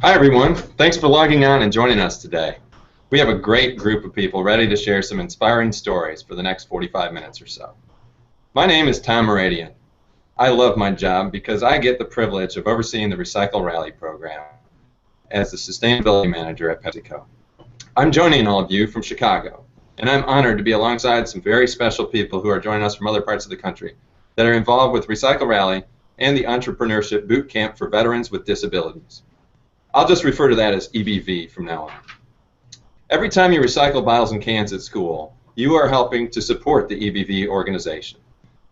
Hi everyone, thanks for logging on and joining us today. We have a great group of people ready to share some inspiring stories for the next 45 minutes or so. My name is Tom Moradian. I love my job because I get the privilege of overseeing the Recycle Rally program as the Sustainability Manager at PepsiCo. I'm joining all of you from Chicago, and I'm honored to be alongside some very special people who are joining us from other parts of the country that are involved with Recycle Rally and the Entrepreneurship Boot Camp for Veterans with Disabilities. I'll just refer to that as EBV from now on. Every time you recycle bottles and cans at school, you are helping to support the EBV organization,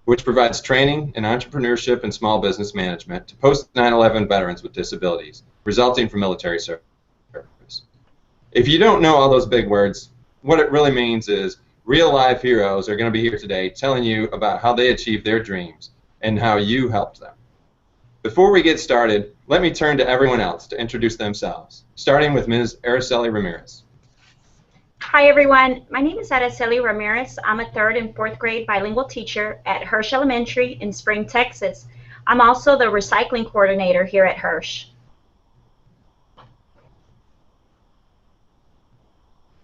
which provides training in entrepreneurship and small business management to post-9/11 veterans with disabilities resulting from military service. If you don't know all those big words, what it really means is real life heroes are going to be here today telling you about how they achieved their dreams and how you helped them. Before we get started, let me turn to everyone else to introduce themselves, starting with Ms. Araceli Ramirez. Hi everyone, my name is Araceli Ramirez. I'm a 3rd and 4th grade bilingual teacher at Hirsch Elementary in Spring, Texas. I'm also the recycling coordinator here at Hirsch.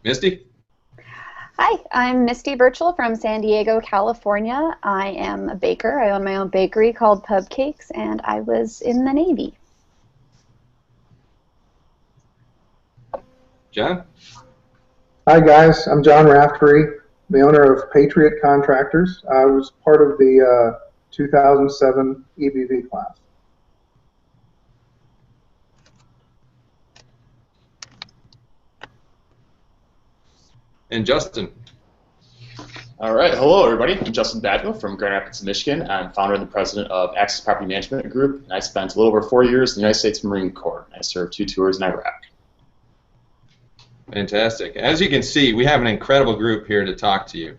Misty? Hi, I'm Misty Birchall from San Diego, California. I am a baker. I own my own bakery called Pub Cakes, and I was in the Navy. John? Hi guys, I'm John Raftery, the owner of Patriot Contractors. I was part of the 2007 EBV class. And Justin. All right, hello everybody. I'm Justin Badville from Grand Rapids, Michigan. I'm founder and the president of Access Property Management Group, and I spent a little over 4 years in the United States Marine Corps. I served 2 tours in Iraq. Fantastic. As you can see, we have an incredible group here to talk to you.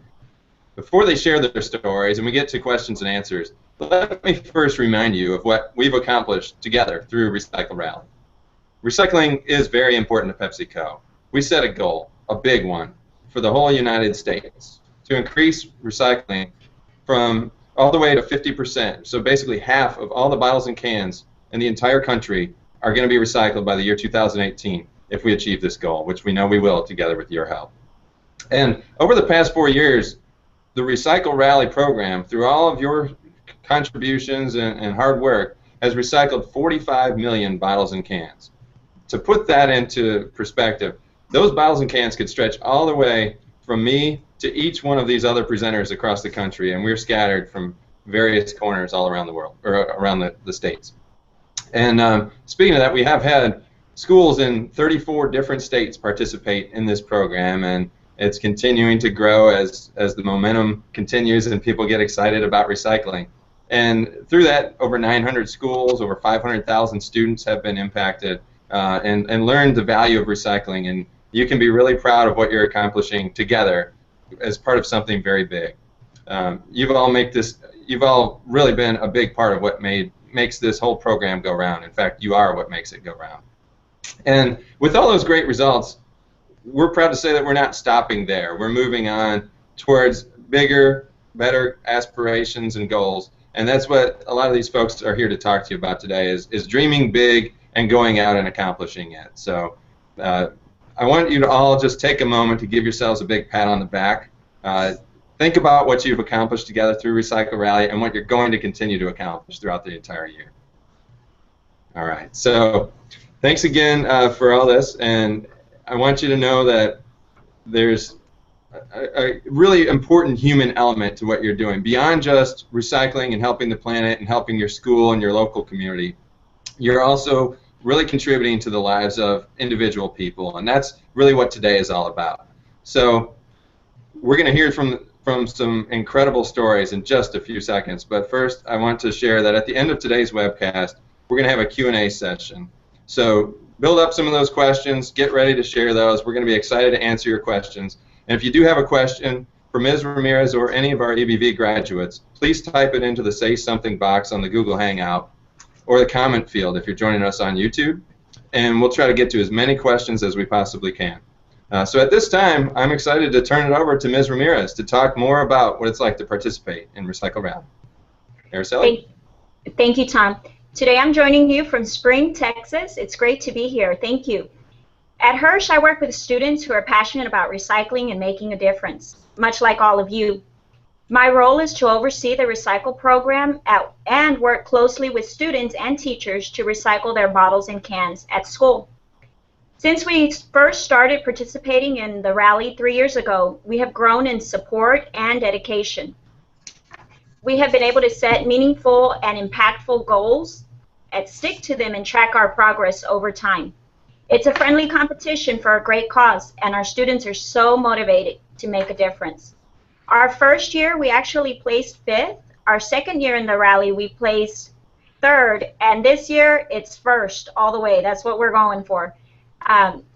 Before they share their stories and we get to questions and answers, let me first remind you of what we've accomplished together through Recycle Rally. Recycling is very important to PepsiCo. We set a goal, a big one, for the whole United States to increase recycling from all the way to 50%. So basically half of all the bottles and cans in the entire country are going to be recycled by the year 2018 if we achieve this goal, which we know we will together with your help. And over the past 4 years, the Recycle Rally program, through all of your contributions and hard work, has recycled 45 million bottles and cans. To put that into perspective, those bottles and cans could stretch all the way from me to each one of these other presenters across the country, and we're scattered from various corners all around the world, or around the states. And speaking of that, we have had schools in 34 different states participate in this program, and it's continuing to grow as the momentum continues and people get excited about recycling. And through that, over 900 schools, over 500,000 students have been impacted and learned the value of recycling. And you can be really proud of what you're accomplishing together as part of something very big. You've all really been a big part of what makes this whole program go round. In fact, you are what makes it go round. And with all those great results, we're proud to say that we're not stopping there. We're moving on towards bigger, better aspirations and goals. And that's what a lot of these folks are here to talk to you about today, is dreaming big and going out and accomplishing it. So I want you to all just take a moment to give yourselves a big pat on the back. Think about what you've accomplished together through Recycle Rally and what you're going to continue to accomplish throughout the entire year. All right, so thanks again for all this, and I want you to know that there's a really important human element to what you're doing. Beyond just recycling and helping the planet and helping your school and your local community, you're also really contributing to the lives of individual people, and that's really what today is all about. So we're going to hear from some incredible stories in just a few seconds, but first I want to share that at the end of today's webcast, we're going to have a Q&A session. So build up some of those questions, get ready to share those. We're going to be excited to answer your questions. And if you do have a question for Ms. Ramirez or any of our EBV graduates, please type it into the Say Something box on the Google Hangout or the comment field if you're joining us on YouTube, and we'll try to get to as many questions as we possibly can. So at this time, I'm excited to turn it over to Ms. Ramirez to talk more about what it's like to participate in Recycle Rally. Araceli? Thank you, Tom. Today I'm joining you from Spring, Texas. It's great to be here. Thank you. At Hirsch, I work with students who are passionate about recycling and making a difference, much like all of you. My role is to oversee the recycle program and work closely with students and teachers to recycle their bottles and cans at school. Since we first started participating in the rally 3 years ago, we have grown in support and dedication. We have been able to set meaningful and impactful goals and stick to them and track our progress over time. It's a friendly competition for a great cause, and our students are so motivated to make a difference. Our first year, we actually placed 5th. Our second year in the rally, we placed 3rd, and this year, it's 1st all the way. That's what we're going for.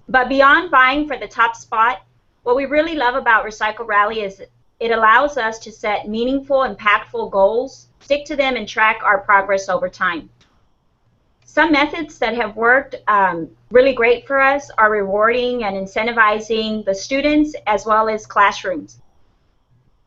But beyond vying for the top spot, what we really love about Recycle Rally is it allows us to set meaningful, impactful goals, stick to them, and track our progress over time. Some methods that have worked really great for us are rewarding and incentivizing the students as well as classrooms.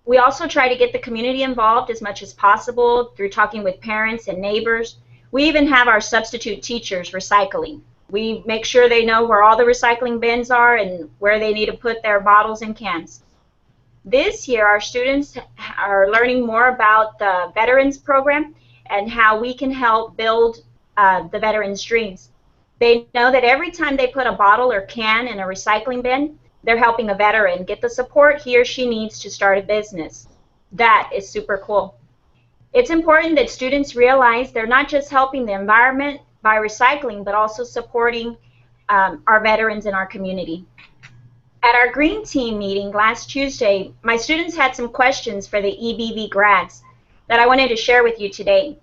We also try to get the community involved as much as possible through talking with parents and neighbors. We even have our substitute teachers recycling. We make sure they know where all the recycling bins are and where they need to put their bottles and cans. This year, our students are learning more about the Veterans Program and how we can help build the veterans' dreams. They know that every time they put a bottle or can in a recycling bin, they're helping a veteran get the support he or she needs to start a business. That is super cool. It's important that students realize they're not just helping the environment by recycling, but also supporting our veterans in our community. At our Green Team meeting last Tuesday, my students had some questions for the EBV grads that I wanted to share with you today.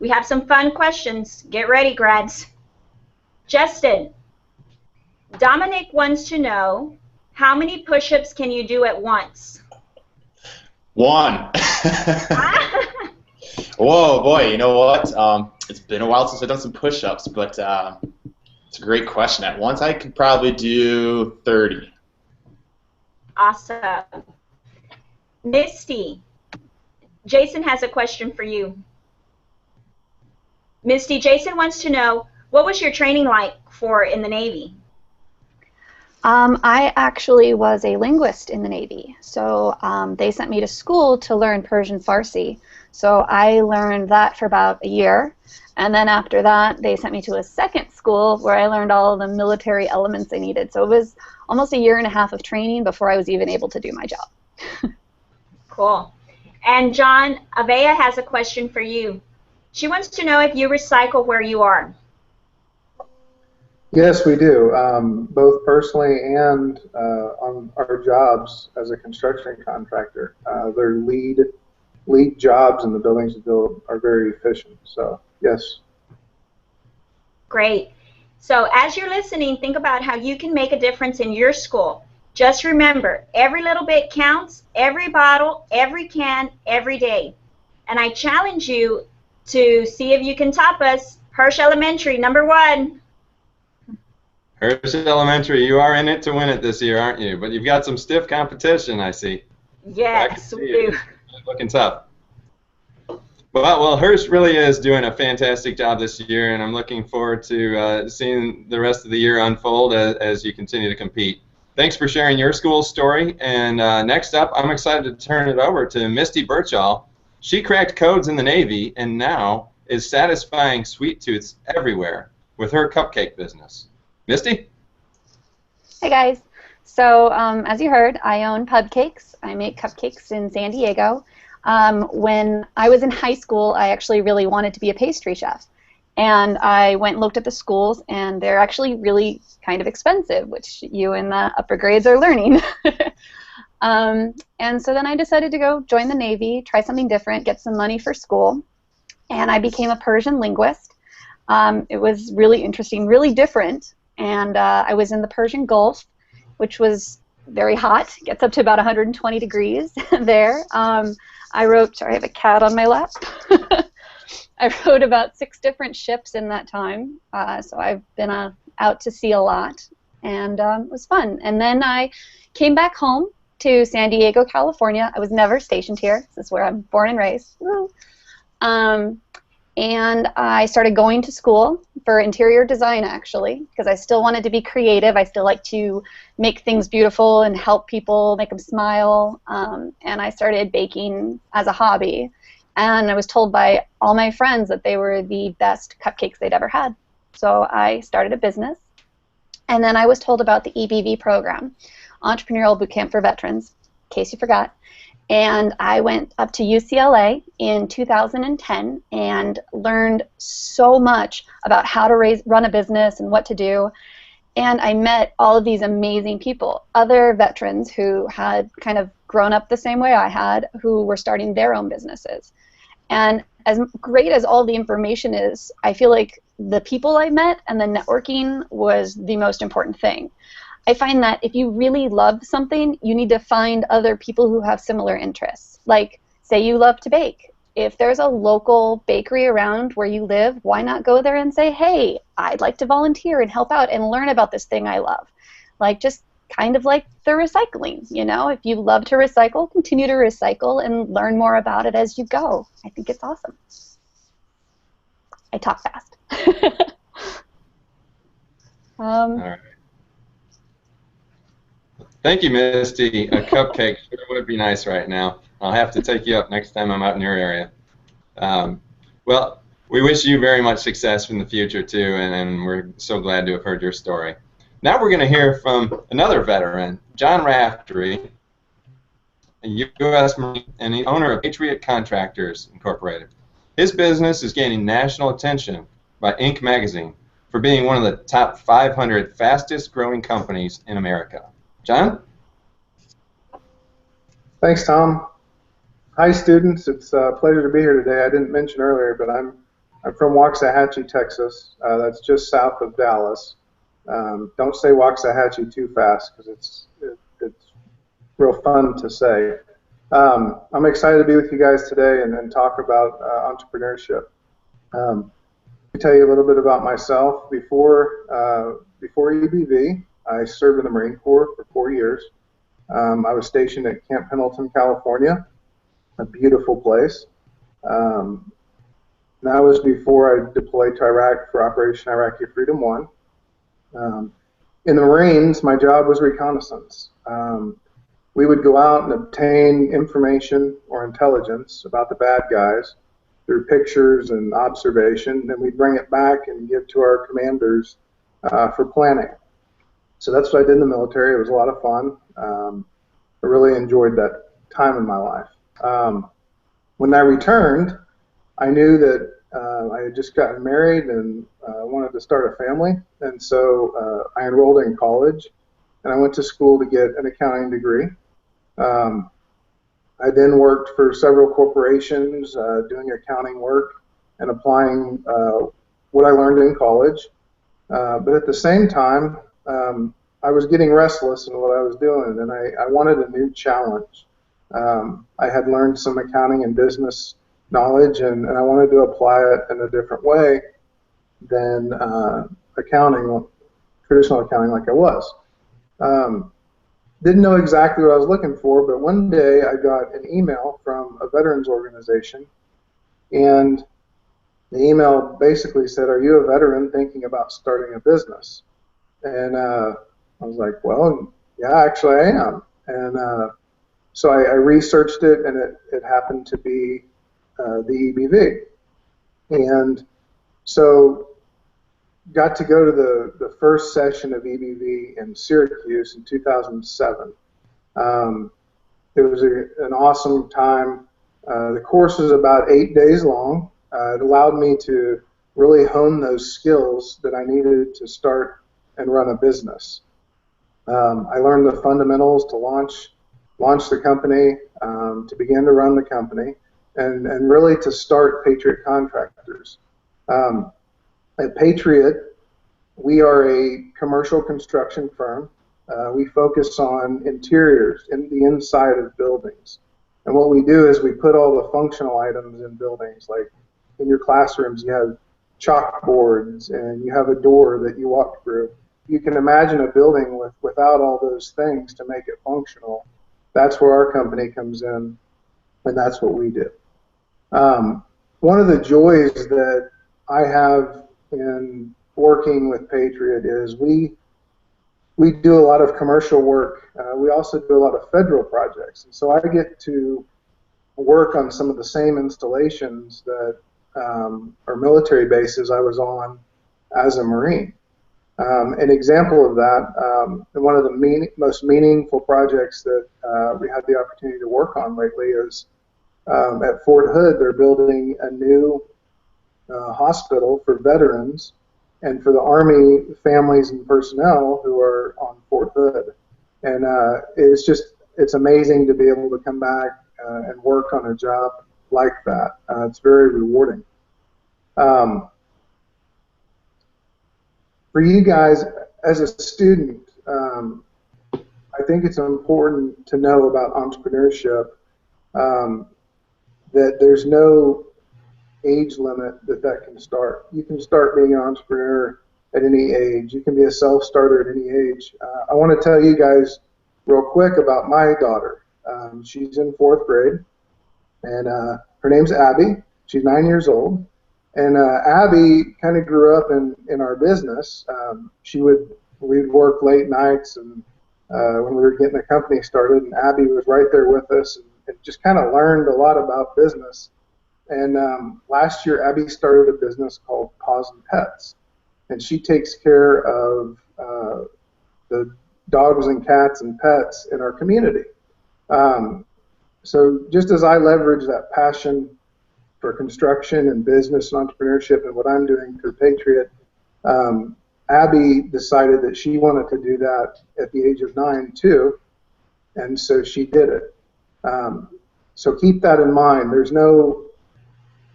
We have some fun questions. Get ready, grads. Justin, Dominic wants to know, how many push-ups can you do at once? 1. Whoa, boy, you know what? It's been a while since I've done some push-ups, but it's a great question. At once, I could probably do 30. Awesome. Misty, Jason has a question for you. Misty, Jason wants to know, what was your training like for in the Navy? I actually was a linguist in the Navy, so they sent me to school to learn Persian Farsi. So I learned that for about a year, and then after that they sent me to a second school where I learned all of the military elements I needed. So it was almost a year and a half of training before I was even able to do my job. Cool. And John, Avea has a question for you. She wants to know if you recycle where you are. Yes, we do, both personally and on our jobs as a construction contractor. Their lead jobs in the buildings we build are very efficient, so yes. Great. So as you're listening, think about how you can make a difference in your school. Just remember, every little bit counts, every bottle, every can, every day. And I challenge you to see if you can top us. Hirsch Elementary, #1. Hirsch Elementary, you are in it to win it this year, aren't you? But you've got some stiff competition, I see. Yes, we do. Looking tough. Well, Hirsch really is doing a fantastic job this year, and I'm looking forward to seeing the rest of the year unfold as you continue to compete. Thanks for sharing your school story. And next up, I'm excited to turn it over to Misty Birchall. She cracked codes in the Navy and now is satisfying sweet tooths everywhere with her cupcake business. Misty? Hey guys. So as you heard, I own PepsiCo. I make cupcakes in San Diego. When I was in high school, I actually really wanted to be a pastry chef. And I went and looked at the schools, and they're actually really kind of expensive, which you in the upper grades are learning. And so then I decided to go join the Navy, try something different, get some money for school, and I became a Persian linguist. It was really interesting, really different, and I was in the Persian Gulf, which was very hot, gets up to about 120 degrees there. I wrote, sorry, I have a cat on my lap. I wrote about 6 different ships in that time, so I've been out to sea a lot. and it was fun. And then I came back home to San Diego, California. I was never stationed here. This is where I'm born and raised. Woo. And I started going to school for interior design, actually, because I still wanted to be creative. I still like to make things beautiful and help people, make them smile. And I started baking as a hobby. And I was told by all my friends that they were the best cupcakes they'd ever had. So I started a business. And then I was told about the EBV program, Entrepreneurial Bootcamp for Veterans, in case you forgot. And I went up to UCLA in 2010 and learned so much about how to run a business and what to do. And I met all of these amazing people, other veterans who had kind of grown up the same way I had, who were starting their own businesses. And as great as all the information is, I feel like the people I met and the networking was the most important thing. I find that if you really love something, you need to find other people who have similar interests. Like, say you love to bake. If there's a local bakery around where you live, why not go there and say, hey, I'd like to volunteer and help out and learn about this thing I love. Like, just kind of like the recycling, you know? If you love to recycle, continue to recycle and learn more about it as you go. I think it's awesome. I talk fast. All right. Thank you, Misty. A cupcake sure would be nice right now. I'll have to take you up next time I'm out in your area. Well, we wish you very much success in the future, too, and we're so glad to have heard your story. Now we're going to hear from another veteran, John Raftery, a U.S. Marine and the owner of Patriot Contractors, Incorporated. His business is gaining national attention by Inc. magazine for being one of the top 500 fastest-growing companies in America. John? Thanks, Tom. Hi, students. It's a pleasure to be here today. I didn't mention earlier, but I'm from Waxahachie, Texas. That's just south of Dallas. Don't say Waxahachie too fast because it's real fun to say. I'm excited to be with you guys today and talk about entrepreneurship. Let me tell you a little bit about myself. Before EBV, I served in the Marine Corps for 4 years. I was stationed at Camp Pendleton, California, a beautiful place. That was before I deployed to Iraq for Operation Iraqi Freedom 1. In the Marines, my job was reconnaissance. We would go out and obtain information or intelligence about the bad guys through pictures and observation, then we'd bring it back and give to our commanders for planning. So that's what I did in the military. It was a lot of fun. I really enjoyed that time in my life. When I returned, I knew that I had just gotten married and wanted to start a family, and so I enrolled in college, and I went to school to get an accounting degree. I then worked for several corporations doing accounting work and applying what I learned in college. But at the same time, I was getting restless in what I was doing, and I wanted a new challenge. I had learned some accounting and business knowledge, and I wanted to apply it in a different way than accounting, traditional accounting like I was. Didn't know exactly what I was looking for, but one day I got an email from a veterans organization, and the email basically said, "Are you a veteran thinking about starting a business?" And I was like, "Well, yeah, actually I am." And so I researched it, and it happened to be the EBV. And so got to go to the first session of EBV in Syracuse in 2007. It was an awesome time. The course was about 8 days long. It allowed me to really hone those skills that I needed to start and run a business. I learned the fundamentals to launch the company, to begin to run the company, and really to start Patriot Contractors. At Patriot, we are a commercial construction firm. We focus on interiors, in the inside of buildings. And what we do is we put all the functional items in buildings. Like in your classrooms, you have chalkboards and you have a door that you walk through. you can imagine a building without all those things to make it functional. That's where our company comes in, and that's what we do. One of the joys that I have in working with Patriot is we do a lot of commercial work. We also do a lot of federal projects, and so I get to work on some of the same installations that or military bases I was on as a Marine. An example of that, one of the most meaningful projects that we had the opportunity to work on lately is at Fort Hood. They're building a new hospital for veterans and for the Army families and personnel who are on Fort Hood. And it's amazing to be able to come back and work on a job like that. It's very rewarding. For you guys, as a student, I think it's important to know about entrepreneurship, that there's no age limit that can start. You can start being an entrepreneur at any age. You can be a self-starter at any age. I want to tell you guys real quick about my daughter. She's in 4th grade, and her name's Abby. She's 9 years old. And Abby kind of grew up in our business. We'd work late nights and when we were getting the company started, and Abby was right there with us and just kind of learned a lot about business. And last year, Abby started a business called Paws and Pets, and she takes care of the dogs and cats and pets in our community. So just as I leverage that passion for construction and business and entrepreneurship and what I'm doing through Patriot, Abby decided that she wanted to do that at the age of 9 too, and so she did it. So keep that in mind.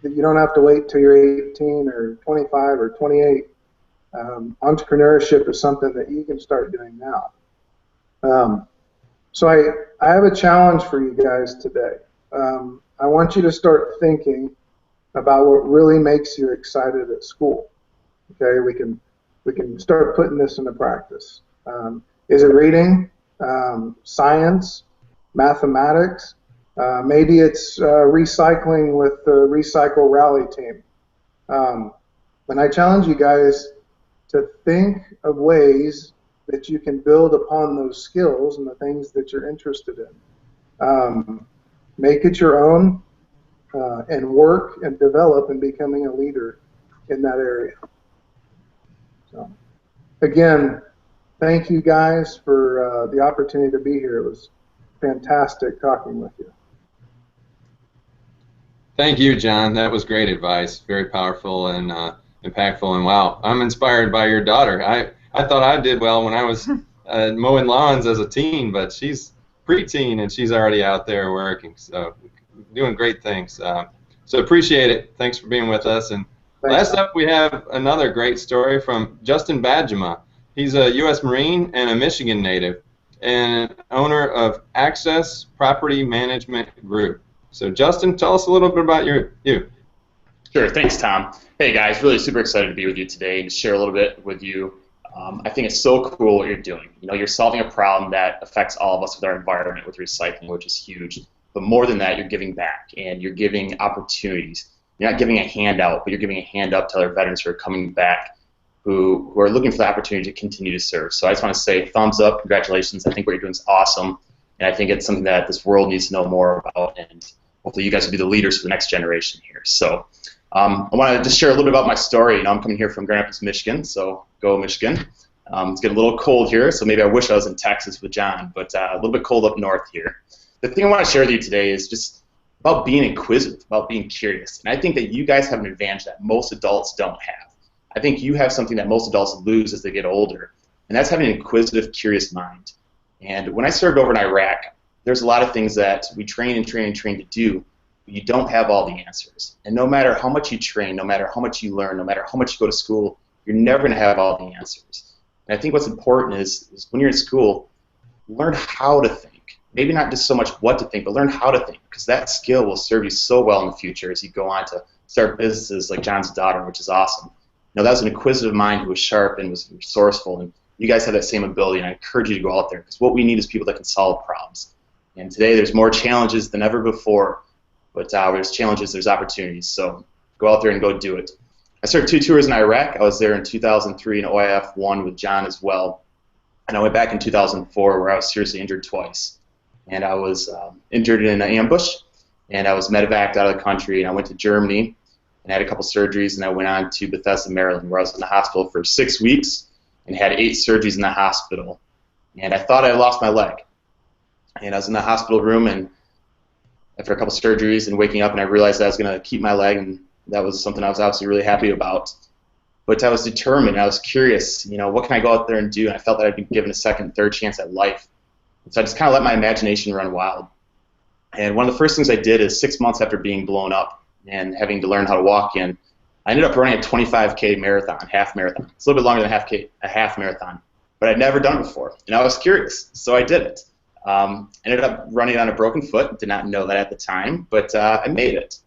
You don't have to wait till you're 18 or 25 or 28. Entrepreneurship is something that you can start doing now. So I have a challenge for you guys today. I want you to start thinking about what really makes you excited at school. Okay, we can start putting this into practice. Is it reading, science, mathematics? Maybe it's recycling with the Recycle Rally team. And I challenge you guys to think of ways that you can build upon those skills and the things that you're interested in. Make it your own and work and develop in becoming a leader in that area. So, again, thank you guys for the opportunity to be here. It was fantastic talking with you. Thank you, John. That was great advice. Very powerful and impactful. And wow, I'm inspired by your daughter. I thought I did well when I was mowing lawns as a teen, but she's preteen and she's already out there working. So doing great things. So appreciate it. Thanks for being with us. And last up, we have another great story from Justin Badgema. He's a U.S. Marine and a Michigan native and owner of Access Property Management Group. So Justin, tell us a little bit about you. Sure, thanks Tom. Hey guys, really super excited to be with you today and to share a little bit with you. I think it's so cool what you're doing. You know, you're solving a problem that affects all of us with our environment with recycling, which is huge. But more than that, you're giving back and you're giving opportunities. You're not giving a handout, but you're giving a hand up to other veterans who are coming back who are looking for the opportunity to continue to serve. So I just want to say thumbs up, congratulations. I think what you're doing is awesome. And I think it's something that this world needs to know more about, and hopefully you guys will be the leaders for the next generation here. So I want to just share a little bit about my story. You know, I'm coming here from Grand Rapids, Michigan, so go Michigan. It's getting a little cold here, so maybe I wish I was in Texas with John, but a little bit cold up north here. The thing I want to share with you today is just about being inquisitive, about being curious. And I think that you guys have an advantage that most adults don't have. I think you have something that most adults lose as they get older, and that's having an inquisitive, curious mind. And when I served over in Iraq, there's a lot of things that we train and train and train to do, but you don't have all the answers. And no matter how much you train, no matter how much you learn, no matter how much you go to school, you're never going to have all the answers. And I think what's important is when you're in school, learn how to think. Maybe not just so much what to think, but learn how to think, because that skill will serve you so well in the future as you go on to start businesses like John's daughter, which is awesome. You know, that was an inquisitive mind who was sharp and was resourceful, and you guys have that same ability, and I encourage you to go out there, because what we need is people that can solve problems. And today there's more challenges than ever before, but there's challenges, there's opportunities, so go out there and go do it. I started 2 tours in Iraq. I was there in 2003 in OIF 1 with John as well, and I went back in 2004 where I was seriously injured twice. And I was injured in an ambush, and I was medevaced out of the country, and I went to Germany and had a couple surgeries, and I went on to Bethesda, Maryland, where I was in the hospital for 6 weeks and had 8 surgeries in the hospital. And I thought I lost my leg. And I was in the hospital room, and after a couple surgeries and waking up, and I realized I was going to keep my leg, and that was something I was obviously really happy about. But I was determined. I was curious, what can I go out there and do? And I felt that I'd been given a second, third chance at life. And so I just kind of let my imagination run wild. And one of the first things I did is 6 months after being blown up and having to learn how to walk in, I ended up running a 25K marathon, half marathon. It's a little bit longer than a half marathon, but I'd never done it before, and I was curious, so I did it. Ended up running on a broken foot, did not know that at the time, but I made it.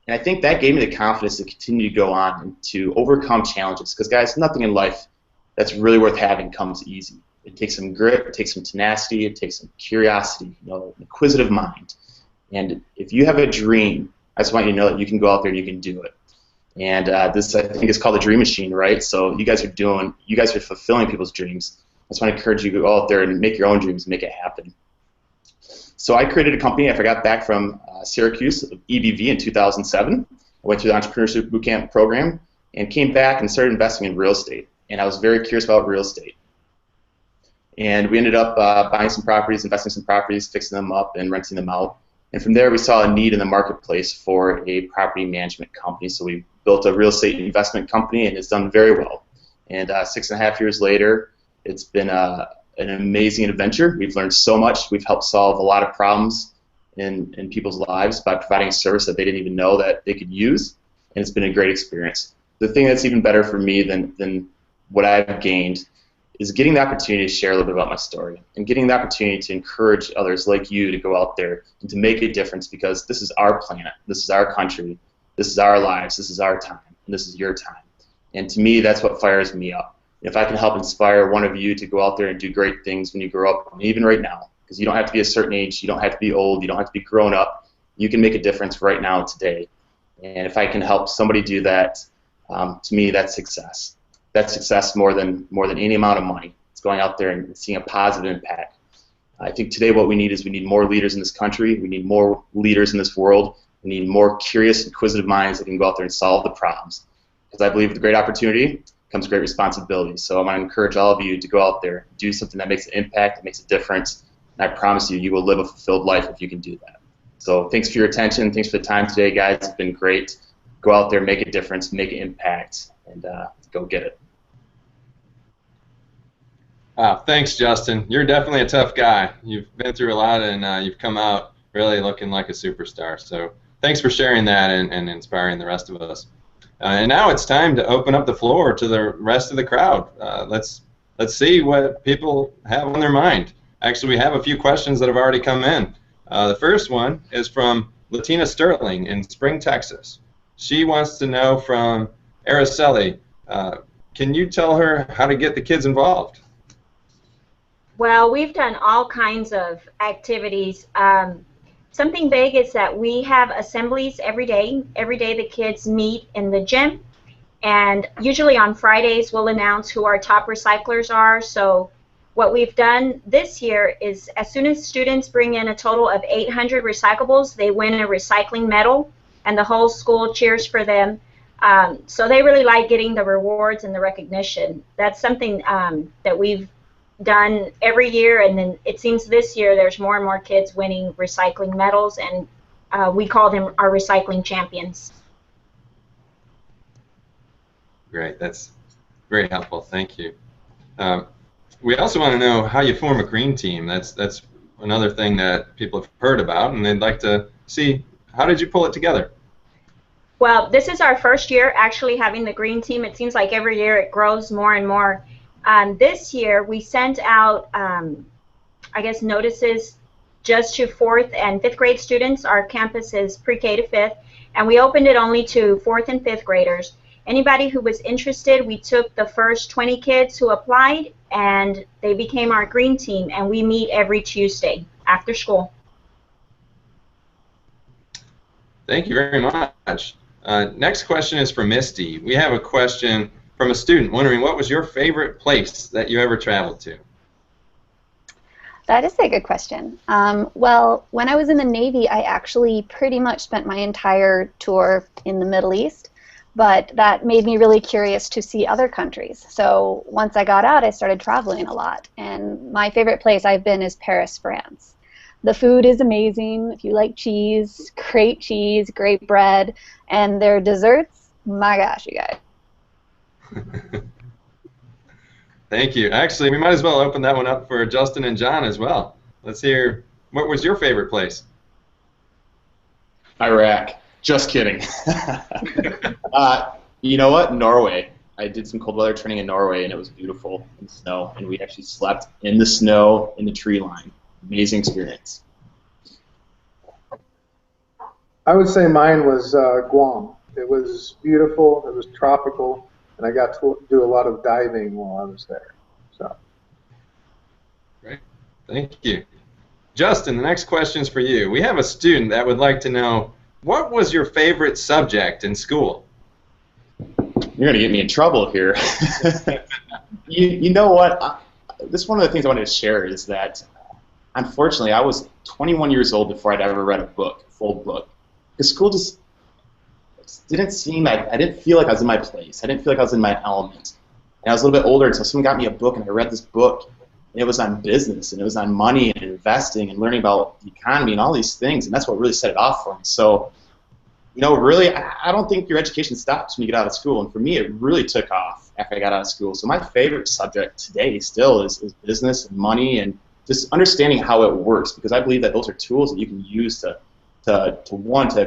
And I think that gave me the confidence to continue to go on and to overcome challenges, because guys, nothing in life that's really worth having comes easy. It takes some grit, it takes some tenacity, it takes some curiosity, an inquisitive mind. And if you have a dream, I just want you to know that you can go out there and you can do it. And this, I think, is called the Dream Machine, right? So you guys are fulfilling people's dreams. I just want to encourage you to go out there and make your own dreams and make it happen. So I created a company after I got back from Syracuse, EBV, in 2007. I went through the Entrepreneurship Bootcamp program and came back and started investing in real estate. And I was very curious about real estate. And we ended up buying some properties, investing in some properties, fixing them up, and renting them out. And from there, we saw a need in the marketplace for a property management company. So we built a real estate investment company, and it's done very well. And 6.5 years later, it's been an amazing adventure. We've learned so much. We've helped solve a lot of problems in people's lives by providing a service that they didn't even know that they could use, and it's been a great experience. The thing that's even better for me than what I've gained is getting the opportunity to share a little bit about my story and getting the opportunity to encourage others like you to go out there and to make a difference, because this is our planet, this is our country, this is our lives, this is our time, and this is your time. And to me, that's what fires me up. If I can help inspire one of you to go out there and do great things when you grow up, and even right now, because you don't have to be a certain age, you don't have to be old, you don't have to be grown up, you can make a difference right now, today. And if I can help somebody do that, to me, that's success. That's success more than any amount of money. It's going out there and seeing a positive impact. I think today what we need is we need more leaders in this country. We need more leaders in this world. We need more curious, inquisitive minds that can go out there and solve the problems. Because I believe with great opportunity comes great responsibility. So I want to encourage all of you to go out there, do something that makes an impact, that makes a difference, and I promise you, you will live a fulfilled life if you can do that. So thanks for your attention. Thanks for the time today, guys. It's been great. Go out there, make a difference, make an impact, and go get it. Wow, thanks, Justin. You're definitely a tough guy. You've been through a lot, and you've come out really looking like a superstar. So thanks for sharing that and inspiring the rest of us. And now it's time to open up the floor to the rest of the crowd. Let's see what people have on their mind. Actually, we have a few questions that have already come in. The first one is from Latina Sterling in Spring, Texas. She wants to know from Araceli, can you tell her how to get the kids involved? Well, we've done all kinds of activities. Something big is that we have assemblies every day. Every day the kids meet in the gym, and usually on Fridays we'll announce who our top recyclers are. So what we've done this year is as soon as students bring in a total of 800 recyclables, they win a recycling medal, and the whole school cheers for them. So they really like getting the rewards and the recognition. That's something that we've done every year, and then it seems this year there's more and more kids winning recycling medals, and we call them our recycling champions. Great, that's very helpful. Thank you. We also want to know how you form a green team. That's another thing that people have heard about, and they'd like to see, how did you pull it together? Well, this is our first year actually having the green team. It seems like every year it grows more and more. This year we sent out, I guess, notices just to 4th and 5th grade students. Our campus is pre-K to 5th, and we opened it only to 4th and 5th graders. Anybody who was interested, we took the first 20 kids who applied, and they became our green team, and we meet every Tuesday after school. Thank you very much. Next question is for Misty. We have a question from a student wondering, what was your favorite place that you ever traveled to? That is a good question. Well, when I was in the Navy, I actually pretty much spent my entire tour in the Middle East, but that made me really curious to see other countries. So once I got out, I started traveling a lot, and my favorite place I've been is Paris, France. The food is amazing. If you like cheese, great bread, and their desserts, my gosh, you guys. Thank you. Actually, we might as well open that one up for Justin and John as well. Let's hear, what was your favorite place? Iraq. Just kidding. You know what? Norway. I did some cold weather training in Norway, and it was beautiful in the snow. And we actually slept in the snow in the tree line. Amazing experience. I would say mine was Guam. It was beautiful. It was tropical, and I got to do a lot of diving while I was there. So. Great. Thank you. Justin, the next question is for you. We have a student that would like to know, what was your favorite subject in school? You're going to get me in trouble here. You know what? This is one of the things I wanted to share is that, unfortunately, I was 21 years old before I'd ever read a book, a full book. Because school just didn't seem like, I didn't feel like I was in my place. I didn't feel like I was in my element. And I was a little bit older, and so someone got me a book, and I read this book. And it was on business, and it was on money and investing and learning about the economy and all these things, and that's what really set it off for me. So, you know, really, I don't think your education stops when you get out of school, and for me, it really took off after I got out of school. So my favorite subject today still is business and money and just understanding how it works, because I believe that those are tools that you can use to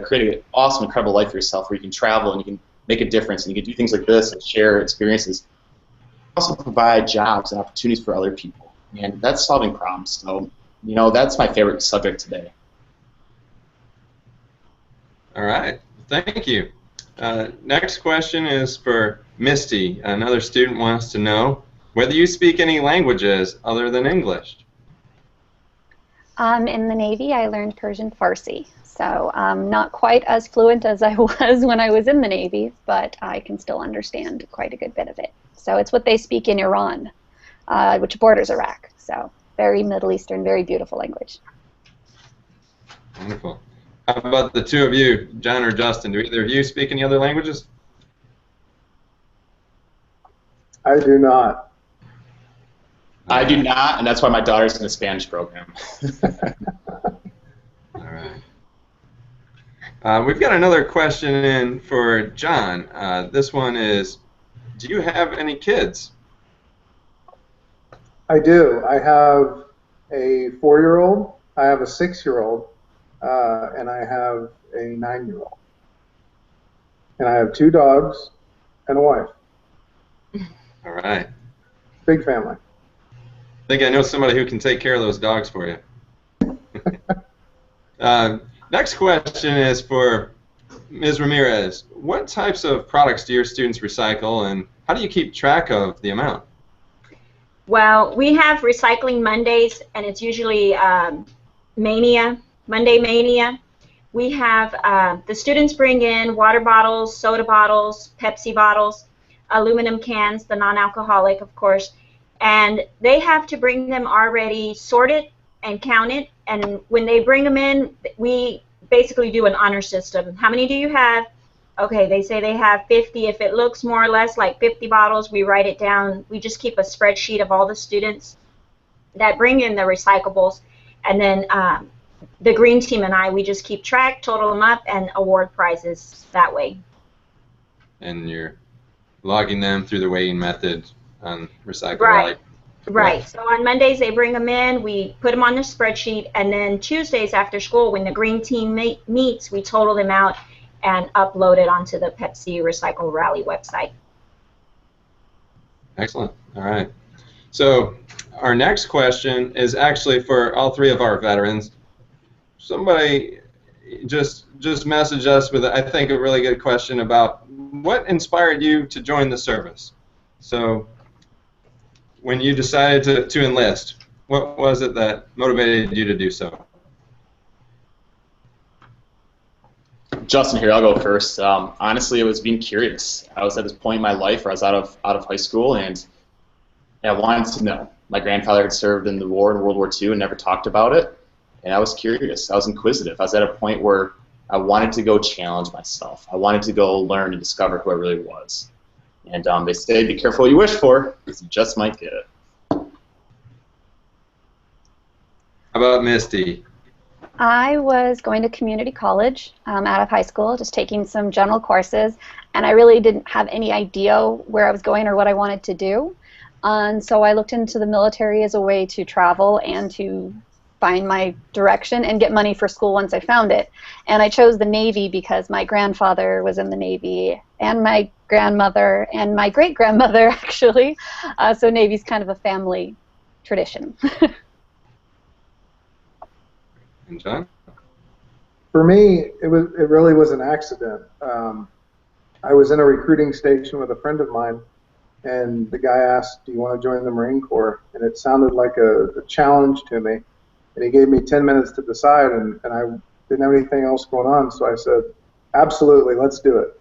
create an awesome, incredible life for yourself, where you can travel and you can make a difference and you can do things like this and share experiences. Also provide jobs and opportunities for other people, and that's solving problems. So, you know, that's my favorite subject today. All right. Thank you. Next question is for Misty. Another student wants to know whether you speak any languages other than English. In the Navy, I learned Persian Farsi. So not quite as fluent as I was when I was in the Navy, but I can still understand quite a good bit of it. So it's what they speak in Iran, which borders Iraq. So very Middle Eastern, very beautiful language. Wonderful. How about the two of you, John or Justin? Do either of you speak any other languages? I do not. I do not, and that's why my daughter's in the Spanish program. All right. We've got another question in for John. This one is, do you have any kids? I do. I have a 4-year-old, I have a 6-year-old, and I have a 9-year-old. And I have 2 dogs and a wife. All right. Big family. I think I know somebody who can take care of those dogs for you. Next question is for Ms. Ramirez. What types of products do your students recycle, and how do you keep track of the amount? Well, we have Recycling Mondays, and it's usually Monday Mania. We have the students bring in water bottles, soda bottles, Pepsi bottles, aluminum cans, the non-alcoholic, of course, and they have to bring them already sorted and counted. And when they bring them in, we basically do an honor system. How many do you have? Okay, they say they have 50. If it looks more or less like 50 bottles, we write it down. We just keep a spreadsheet of all the students that bring in the recyclables. And then the green team and I, we just keep track, total them up, and award prizes that way. And you're logging them through the weighing method on Recycle Right. Rally. Right. So on Mondays they bring them in, we put them on the spreadsheet, and then Tuesdays after school when the green team meets, we total them out and upload it onto the Pepsi Recycle Rally website. Excellent. All right. So our next question is actually for all 3 of our veterans. Somebody just messaged us with, I think, a really good question about what inspired you to join the service. So when you decided to enlist, what was it that motivated you to do so? Justin here, I'll go first. Honestly, it was being curious. I was at this point in my life where I was out of high school, and I wanted to know. My grandfather had served in the war in World War II and never talked about it, and I was curious. I was inquisitive. I was at a point where I wanted to go challenge myself. I wanted to go learn and discover who I really was. And they say, be careful what you wish for, because you just might get it. How about Misty? I was going to community college out of high school, just taking some general courses, and I really didn't have any idea where I was going or what I wanted to do. And so I looked into the military as a way to travel and to find my direction and get money for school once I found it. And I chose the Navy because my grandfather was in the Navy, and my grandmother, and my great-grandmother, actually. So Navy's kind of a family tradition. And John? For me, it really was an accident. I was in a recruiting station with a friend of mine, and the guy asked, "Do you want to join the Marine Corps?" And it sounded like a challenge to me. And he gave me 10 minutes to decide, and I didn't have anything else going on, so I said, "Absolutely, let's do it."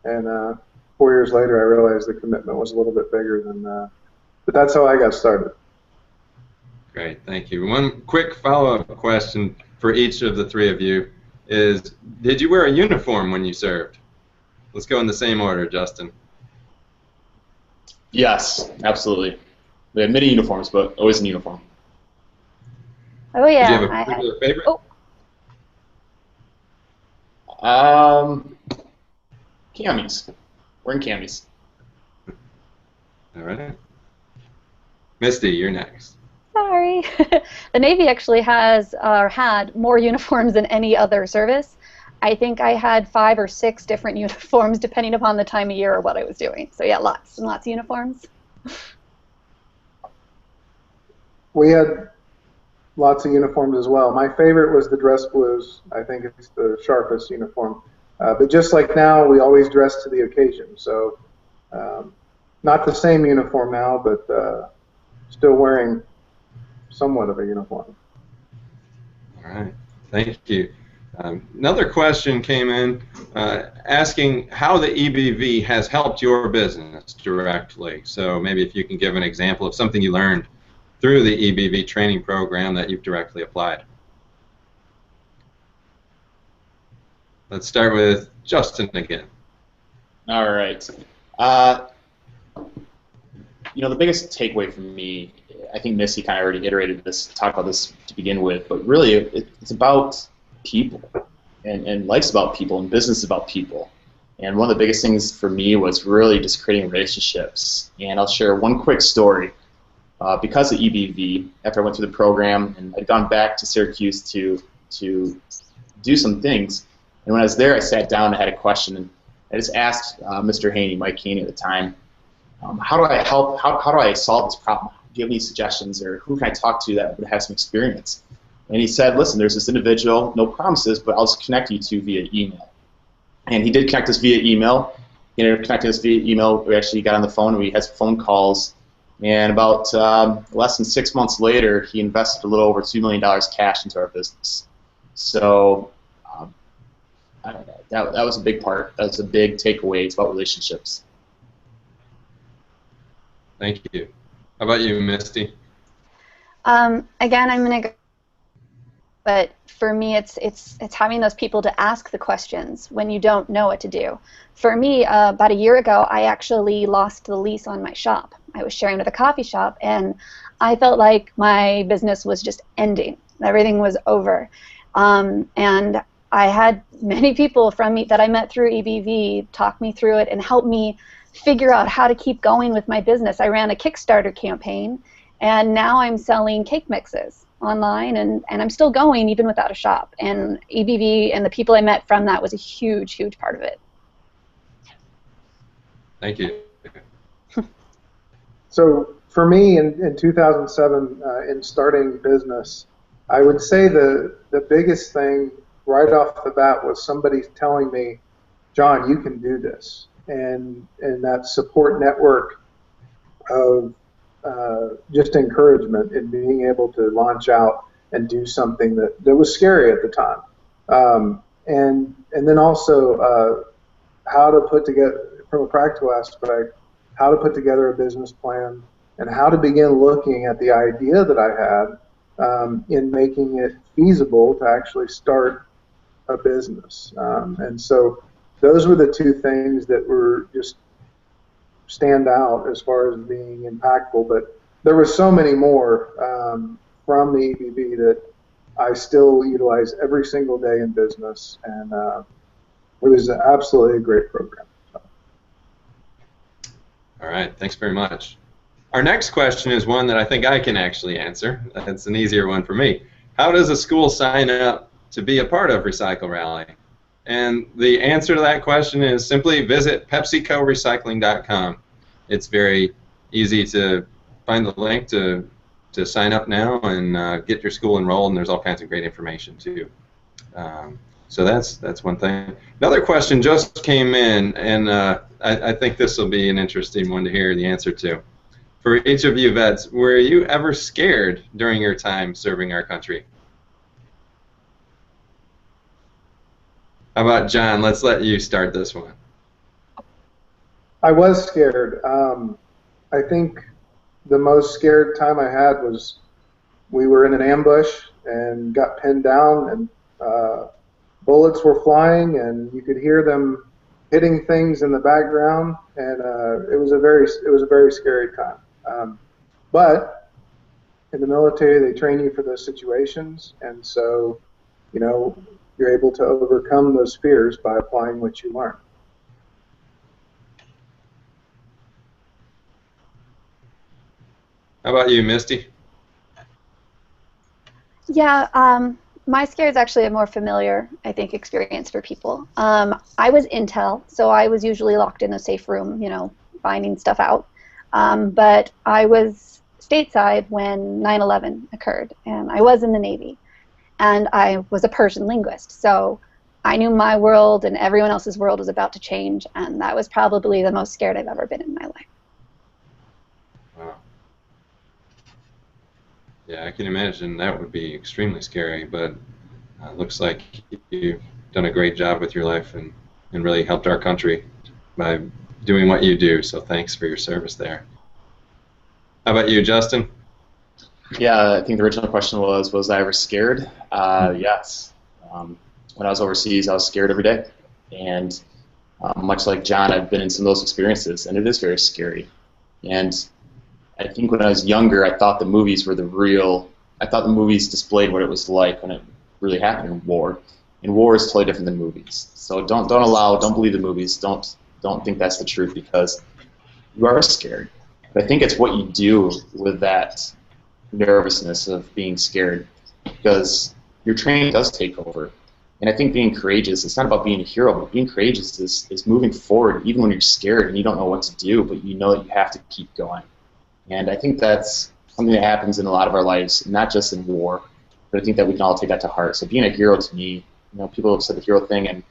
And 4 years later, I realized the commitment was a little bit bigger than, but that's how I got started. Great, thank you. One quick follow-up question for each of the three of you is, did you wear a uniform when you served? Let's go in the same order, Justin. Yes, absolutely. We had many uniforms, but always in uniform. Oh yeah. Did you have a particular favorite? Camis. Wearing camis. All right. Misty, you're next. Sorry. The Navy actually has, or had, more uniforms than any other service. I think I had 5 or 6 different uniforms depending upon the time of year or what I was doing. So yeah, lots and lots of uniforms. We had lots of uniforms as well. My favorite was the dress blues. I think it's the sharpest uniform. But just like now, we always dress to the occasion. So not the same uniform now, but still wearing somewhat of a uniform. All right, thank you. Another question came in asking how the EBV has helped your business directly. So maybe if you can give an example of something you learned through the EBV training program that you've directly applied. Let's start with Justin again. All right. You know, the biggest takeaway for me, I think Missy kind of already iterated this, talked about this to begin with, but really it's about people, and life's about people, and business is about people. And one of the biggest things for me was really just creating relationships. And I'll share one quick story. Because of EBV, after I went through the program, and I'd gone back to Syracuse to do some things, and when I was there, I sat down and I had a question, and I just asked Mr. Haney, Mike Haney at the time, how do I help, how do I solve this problem? Do you have any suggestions, or who can I talk to that would have some experience? And he said, listen, there's this individual, no promises, but I'll just connect you to via email. And he did connect us via email. He ended up connecting us via email. We actually got on the phone, and we had some phone calls. And about less than 6 months later, he invested a little over $2 million cash into our business. So that was a big part. That was a big takeaway. It's about relationships. Thank you. How about you, Misty? Again, I'm going to go, but for me, it's having those people to ask the questions when you don't know what to do. For me, about a year ago, I actually lost the lease on my shop. I was sharing with a coffee shop, and I felt like my business was just ending. Everything was over. And I had many people from me that I met through EBV talk me through it and help me figure out how to keep going with my business. I ran a Kickstarter campaign, and now I'm selling cake mixes online, and I'm still going even without a shop. And EBV and the people I met from that was a huge, huge part of it. Thank you. So for me, in 2007, in starting business, I would say the biggest thing right off the bat was somebody telling me, John, you can do this. And that support network of just encouragement in being able to launch out and do something that was scary at the time. And then also how to put together, from a practical aspect, how to put together a business plan and how to begin looking at the idea that I had in making it feasible to actually start a business. And so those were the two things that were just stand out as far as being impactful. But there were so many more from the EBB that I still utilize every single day in business, and it was absolutely a great program. All right, thanks very much. Our next question is one that I think I can actually answer. It's an easier one for me. How does a school sign up to be a part of Recycle Rally? And the answer to that question is simply visit PepsiCoRecycling.com. It's very easy to find the link to sign up now and get your school enrolled, and there's all kinds of great information too. So that's one thing. Another question just came in, and I think this will be an interesting one to hear the answer to. For each of you vets, were you ever scared during your time serving our country? How about John? Let's let you start this one. I was scared. I think the most scared time I had was we were in an ambush and got pinned down, and bullets were flying, and you could hear them hitting things in the background, and it was a very scary time. But in the military, they train you for those situations, and so you're able to overcome those fears by applying what you learn. How about you, Misty? Yeah, my scare is actually a more familiar, I think, experience for people. I was intel, so I was usually locked in a safe room, finding stuff out. But I was stateside when 9/11 occurred, and I was in the Navy. And I was a Persian linguist, so I knew my world and everyone else's world was about to change, and that was probably the most scared I've ever been in my life. Wow. Yeah, I can imagine that would be extremely scary, but looks like you've done a great job with your life and really helped our country by doing what you do, so thanks for your service there. How about you, Justin? Yeah, I think the original question was I ever scared? Yes. When I was overseas, I was scared every day. And much like John, I've been in some of those experiences, and it is very scary. And I think when I was younger, I thought the movies were I thought the movies displayed what it was like when it really happened in war. And war is totally different than movies. So don't believe the movies. Don't think that's the truth, because you are scared. But I think it's what you do with that nervousness of being scared, because your training does take over. And I think being courageous, it's not about being a hero, but being courageous is moving forward even when you're scared and you don't know what to do, but you know that you have to keep going. And I think that's something that happens in a lot of our lives, not just in war, but I think that we can all take that to heart. So being a hero, to me, people have said the hero thing, and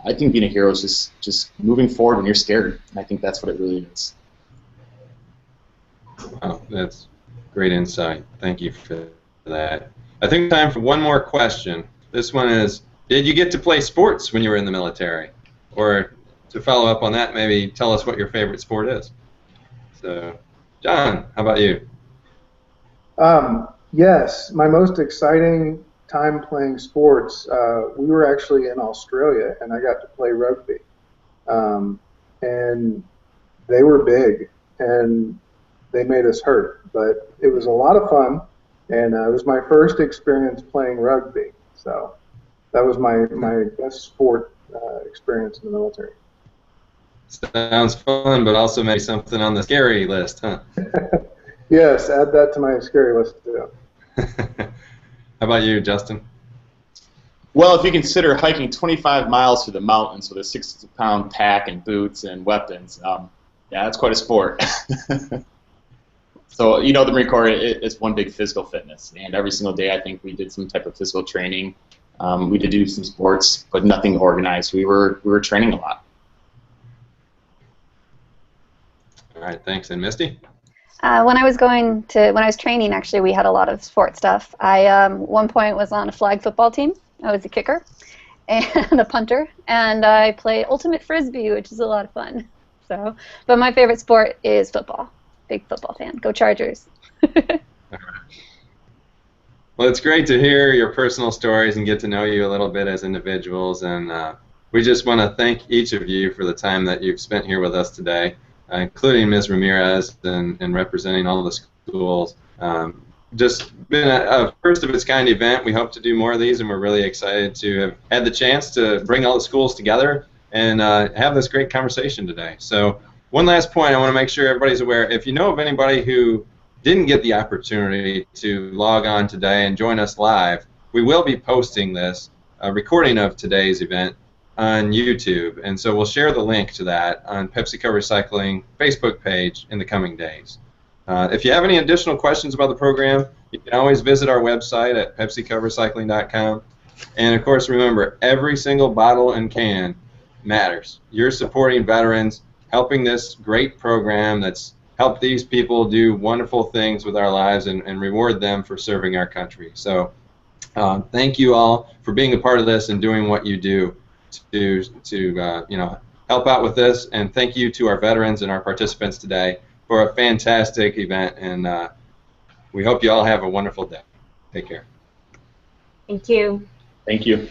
I think being a hero is just moving forward when you're scared, and I think that's what it really is. Wow, that's great insight. Thank you for that. I think time for one more question. This one is, did you get to play sports when you were in the military? Or to follow up on that, maybe tell us what your favorite sport is. So, John, how about you? Yes, my most exciting time playing sports, we were actually in Australia, and I got to play rugby. And they were big, and they made us hurt, but it was a lot of fun, and it was my first experience playing rugby, so that was my best sport experience in the military. Sounds fun, but also maybe something on the scary list, huh? Yes, add that to my scary list too. How about you, Justin? Well, if you consider hiking 25 miles through the mountains with a 60-pound pack and boots and weapons, yeah, that's quite a sport. So, the Marine Corps is one big physical fitness, and every single day I think we did some type of physical training. We did do some sports, but nothing organized. We were training a lot. All right, thanks. And Misty? When I was training, actually, we had a lot of sport stuff. I, one point, was on a flag football team. I was a kicker and a punter, and I played ultimate frisbee, which is a lot of fun. So, but my favorite sport is football. Big football fan. Go Chargers. Well, it's great to hear your personal stories and get to know you a little bit as individuals, and we just want to thank each of you for the time that you've spent here with us today, including Ms. Ramirez and representing all the schools. Just been a first of its kind event. We hope to do more of these, and we're really excited to have had the chance to bring all the schools together and have this great conversation today. So one last point I want to make sure everybody's aware. If you know of anybody who didn't get the opportunity to log on today and join us live, we will be posting this recording of today's event on YouTube, and so we'll share the link to that on PepsiCo Recycling Facebook page in the coming days. If you have any additional questions about the program, you can always visit our website at PepsiCoRecycling.com. And of course, remember, every single bottle and can matters. You're supporting veterans, helping this great program that's helped these people do wonderful things with our lives and reward them for serving our country. So thank you all for being a part of this and doing what you do to help out with this. And thank you to our veterans and our participants today for a fantastic event. And we hope you all have a wonderful day. Take care. Thank you. Thank you.